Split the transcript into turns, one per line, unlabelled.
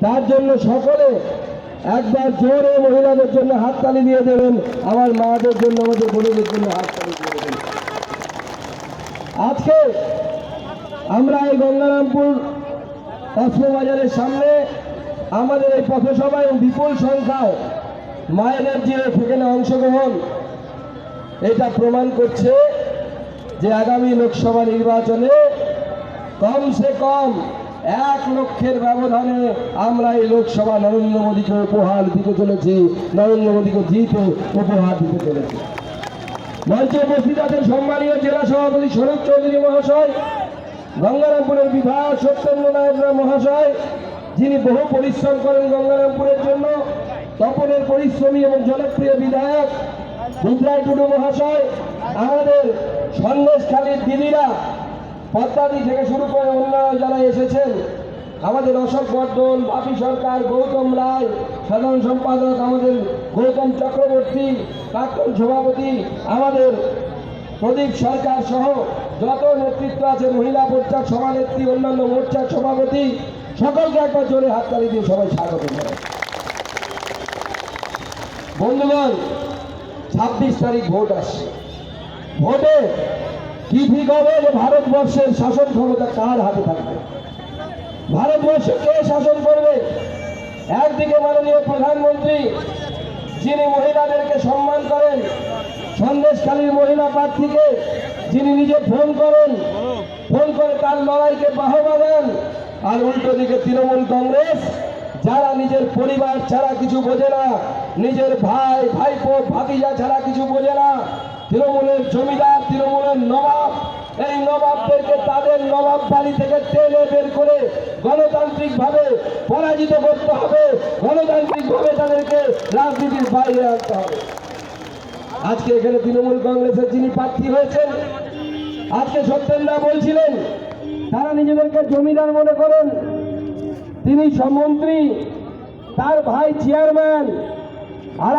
তার জন্য সকলে একবার জোরে মহিলাদের জন্য হাততালি দিয়ে দেবেন, আমার মাদের জন্য, আমাদের বোনদের জন্য হাততালি দিয়ে দেবেন। আজকে আমরা এই গঙ্গারামপুর কসমোবাজারের সামনে আমাদের এই পথসভায় বিপুল সংখ্যায় মায়েদের যে সেখানে অংশগ্রহণ, এটা প্রমাণ করছে যে আগামী লোকসভা নির্বাচনে কমসে কম 1 লক্ষের ব্যবধানে আমরা এই লোকসভা নরেন্দ্র মোদীকে উপহার দিতে চলেছি, নরেন্দ্র মোদীকে জিতে উপহার দিতে চলেছি। মঞ্চে উপস্থিত আছেন সম্মানীয় জেলা সভাপতি স্বরূপ চৌধুরী মহাশয়, গঙ্গারামপুরের বিধায়ক সত্যেন্দ্র নায়ক মহাশয়, যিনি বহু পরিশ্রম করেন গঙ্গারামপুরের জন্য, তপনের পরিশ্রমী এবং জনপ্রিয় বিধায়ক বুধরায় টুডু মহাশয়, আমাদের সন্দেশখালীর দিদিরা পদ্মাদি থেকে শুরু করে অন্যান্য যারা এসেছেন, আমাদের অশোক বর্ধন, বাপি সরকার, গৌতম রায়, সাধারণ সম্পাদক আমাদের গৌতম চক্রবর্তী, প্রাক্তন সভাপতি আমাদের প্রদীপ সরকার সহ যত নেতৃত্ব আছে, মহিলা মোর্চার সভানেত্রী, অন্যান্য মোর্চার সভাপতি, সকলকে একবার জোরে হাততালি দিয়ে সবাই স্বাগত জানাই। বন্ধুগণ, 26 তারিখ ভোট আসছে। ভোটে কি ঠিক হবে যে ভারতবর্ষের শাসন ক্ষমতা কার হাতে থাকবে, ভারতবর্ষে কে শাসন করবে? একদিকে মাননীয় প্রধানমন্ত্রী, যিনি মহিলাদেরকে সম্মান করেন, সন্দেশখালীর মহিলা প্রার্থীকে যিনি নিজে ফোন করে তার লড়াইকে বাহবা দেন, আর উল্টো দিকে তৃণমূল কংগ্রেস, যারা নিজের পরিবার ছাড়া কিছু বোঝে না, নিজের ভাই ভাইপো ভাতিজা ছাড়া কিছু বোঝে না, তৃণমূলের জমিদার, তৃণমূলের নবাব, এই নবাবদেরকে তাদের নবাব বাড়ি থেকে টেনে বের করে গণতান্ত্রিক ভাবে পরাজিত করতে হবে, গণতান্ত্রিক ভাবে তাদেরকে রাজনীতির বাইরে আনতে হবে। আজকে এখানে তৃণমূল কংগ্রেসের যিনি প্রার্থী হয়েছেন, আজকে সত্যেন্দা বলছিলেন তারা নিজেদেরকে জমিদার মনে করেন, তিনি মন্ত্রী, তার ভাই চেয়ারম্যান, আর